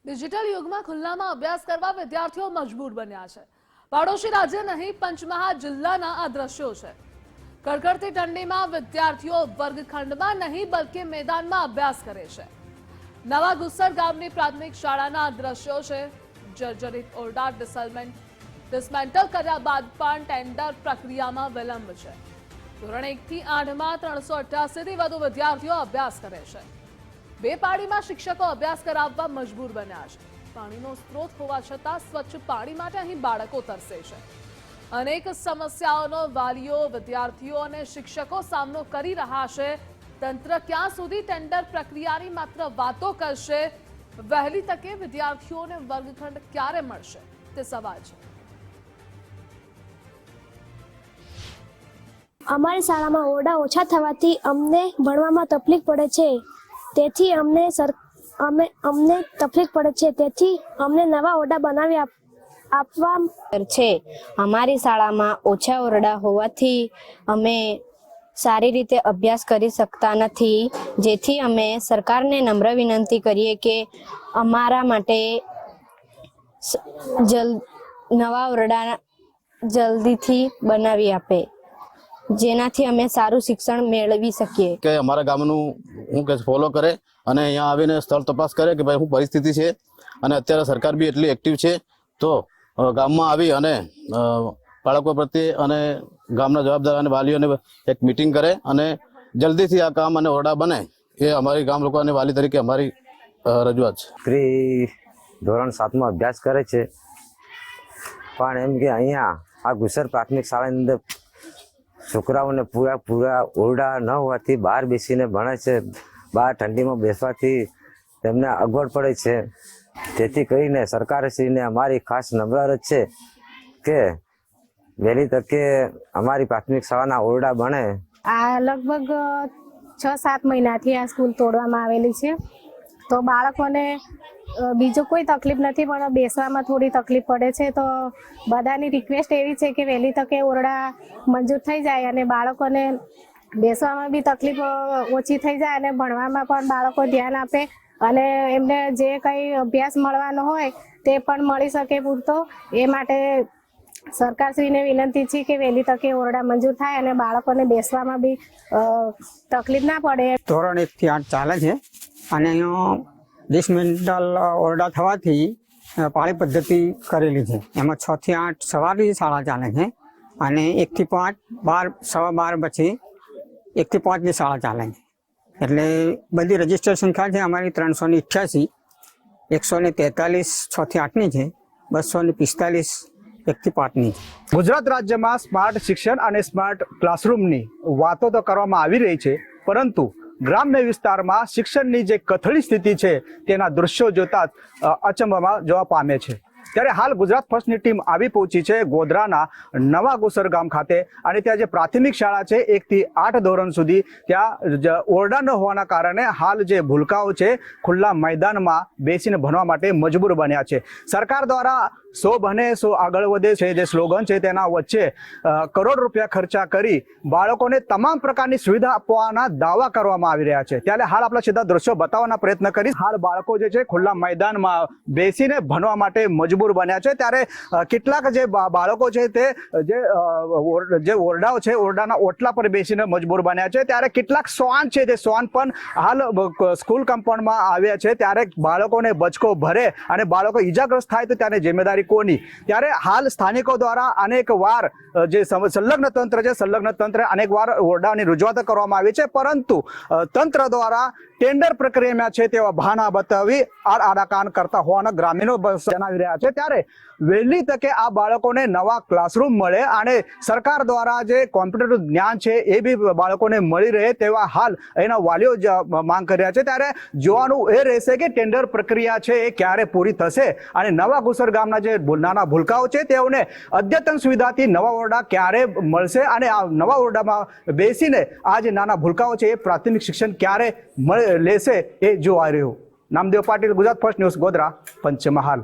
Digital યુગમાં ખુલ્લામાં અભ્યાસ કરવા વિદ્યાર્થીઓ મજબૂર બન્યા છે। પડોશી રાજ્ય નહીં પંચમહાલ જિલ્લાના આ દ્રશ્યો છે। કડકડતી ઠંડીમાં વિદ્યાર્થીઓ વર્ગખંડમાં નહીં બલકે મેદાનમાં અભ્યાસ કરે છે। નવા ગુસ્સર ગામની પ્રાથમિક શાળાના આ દ્રશ્યો છે। જર્જરિત ઓરડા ડિસમેન્ટલ કર્યા બાદ પણ ટેન્ડર પ્રક્રિયામાં વિલંબ છે। ધોરણ 1 થી 8માં 388 થી વધુ વિદ્યાર્થીઓ અભ્યાસ કરે છે। બે પાળીમાં શિક્ષકો અભ્યાસ કરાવવા મજબૂર બન્યા છે। પાણીનો સ્ત્રોત હોવા છતાં સ્વચ્છ પાણી માટે અહીં બાળકો તરસે છે। અનેક સમસ્યાઓનો વાલીઓ, વિદ્યાર્થીઓ અને શિક્ષકો સામનો કરી રહ્યા છે। તંત્ર ક્યાં સુધી ટેન્ડર પ્રક્રિયાની માત્ર વાતો કરશે? વહેલી તકે વિદ્યાર્થીઓને વર્ગખંડ ક્યારે મળશે તે સવાલ છે। અમારી શાળામાં ઓરડા ઓછા થવાથી અમને ભણવામાં તકલીફ પડે છે। તેથી અમને તકલીફ પડે છે। તેથી અમને નવા ઓરડા બનાવી આપવા છે। અમારી શાળામાં ઓછા ઓરડા હોવાથી અમે સારી રીતે અભ્યાસ કરી શકતા નથી, જેથી અમે સરકારને નમ્ર વિનંતી કરીએ કે અમારા માટે નવા ઓરડા જલ્દીથી બનાવી આપે, જેનાથી અમે સારું શિક્ષણ મેળવી શકીએ। કે અમારા ગામનું હું કે ફોલો કરે અને અહીંયા આવીને સ્થળ તપાસ કરે કે ભાઈ શું પરિસ્થિતિ છે। અને અત્યારે સરકાર બી એટલી એક્ટિવ છે, તો ગામમાં આવી અને બાળકો પ્રત્યે અને ગામના જવાબદાર અને વાલીઓને એક મિટિંગ કરે અને જલ્દીથી આ કામ અને ઓરડા બને, એ અમારી ગામ લોકો અને વાલી તરીકે અમારી રજૂઆત છે। ધોરણ 7માં અભ્યાસ કરે છે, પણ એમ કે અહીંયા આ ગુસર પ્રાથમિક શાળાની અંદર છોકરાઓને પૂરા ઓરડા ન હોવાથી બહાર બેસીને ભણે છે। બહાર ઠંડીમાં બેસવાથી તેમને અગવડ પડે છે। તેથી કરીને સરકારશ્રીને અમારી ખાસ નમ્ર અરજ છે કે વહેલી તકે અમારી પ્રાથમિક શાળાના ઓરડા બને। આ લગભગ 6-7 મહિનાથી આ સ્કૂલ તોડવામાં આવેલી છે, તો બાળકોને બીજો કોઈ તકલીફ નથી, પણ બેસવામાં થોડી તકલીફ પડે છે। તો બધાની રિક્વેસ્ટ એવી છે કે વહેલી તકે ઓરડા મંજૂર થઈ જાય અને બાળકોને બેસવામાં બી તકલીફ ઓછી થઈ જાય અને ભણવામાં પણ બાળકો ધ્યાન આપે અને એમને જે કંઈ અભ્યાસ મળવાનો હોય તે પણ મળી શકે પૂરતો। એ માટે સરકારશ્રીને વિનંતી છે કે વહેલી તકે ઓરડા મંજૂર થાય અને બાળકોને બેસવામાં બી તકલીફ ના પડે। ધોરણ 1 થી 8 ચાલે છે અને અહીંયા ડિસમેન્ટલ ઓરડા થવાથી પાળી પદ્ધતિ કરેલી છે। એમાં 6 થી 8 સવારની શાળા ચાલે છે અને 1 થી 5 સવા 12 પછી 1 થી 5ની શાળા ચાલે છે। એટલે બધી રજીસ્ટર સંખ્યા છે અમારી 388, 143 6 થી 8ની છે, 245 1 થી 5ની છે। ગુજરાત રાજ્યમાં સ્માર્ટ શિક્ષણ અને સ્માર્ટ ક્લાસરૂમની વાતો તો કરવામાં આવી રહી છે, પરંતુ ગ્રામ્ય વિસ્તારમાં શિક્ષણની જે કથળી સ્થિતિ છે તેના દૃશ્યો જોતા અચંબામાં જવા પામે છે। ત્યારે હાલ ગુજરાત ફર્સ્ટની ટીમ આવી પહોંચી છે ગોધરાના નવા ગુસર ગામ ખાતે, અને ત્યાં જે પ્રાથમિક શાળા છે 1 થી 8 ધોરણ સુધી, ત્યાં ઓરડા ન હોવાના કારણે હાલ જે ભૂલકાઓ છે ખુલ્લા મેદાનમાં બેસીને ભણવા માટે મજબૂર બન્યા છે। સરકાર દ્વારા 100 બને 100 આગળ વધે છે જે સ્લોગન છે તેના વચ્ચે કરોડ રૂપિયા ખર્ચા કરી બાળકોને તમામ પ્રકારની સુવિધા આપવાના દાવા કરવામાં આવી રહ્યા છે। ત્યારે હાલ આપણા સીધા દ્રશ્યો બતાવવાના પ્રયત્ન કરી। હાલ બાળકો જે છે ખુલ્લા મેદાનમાં બેસીને ભણવા માટે મજબૂર બન્યા છે। ત્યારે કેટલાક જે બાળકો છે તે જે ઓરડાઓ છે ઓરડાના ઓટલા પર બેસીને મજબૂર બન્યા છે। ત્યારે કેટલાક શ્વાન છે તે શ્વાન પણ હાલ સ્કૂલ કમ્પાઉન્ડમાં આવ્યા છે। ત્યારે બાળકોને બચકો ભરે અને બાળકો ઈજાગ્રસ્ત થાય તો ત્યારે જિમ્મેદારી કોની? ત્યારે હાલ સ્થાનિકો દ્વારા અનેક વાર જે સંલગ્ન તંત્ર છે સંલગ્ન તંત્રે અનેક વાર ઓરડાની રજૂઆત કરવામાં આવી છે, પરંતુ તંત્ર દ્વારા ટેન્ડર પ્રક્રિયામાં છે તેવા બહાના બતાવી આડાકાન કરતા હોવાના ગ્રામીણો જણાવી રહ્યા છે। ત્યારે વહેલી તકે આ બાળકોને નવા ક્લાસરૂમ મળે અને સરકાર દ્વારા જે કોમ્પ્યુટરનું જ્ઞાન છે એ બી બાળકોને મળી રહે તેવા હાલ એના વાલીઓ માંગ કરી રહ્યા છે। ત્યારે જોવાનું એ રહેશે કે ટેન્ડર પ્રક્રિયા છે એ ક્યારે પૂરી થશે અને નવા ગુસર ગામના જે નાના ભૂલકાઓ છે તેઓને અદ્યતન સુવિધાથી નવા ઓરડા ક્યારે મળશે અને આ નવા ઓરડામાં બેસીને આ જે નાના ભૂલકાઓ છે એ પ્રાથમિક શિક્ષણ ક્યારે લેશે એ જોવા રહ્યું। Namdev Patil, Gujarat first news, Godhra, Panchmahal.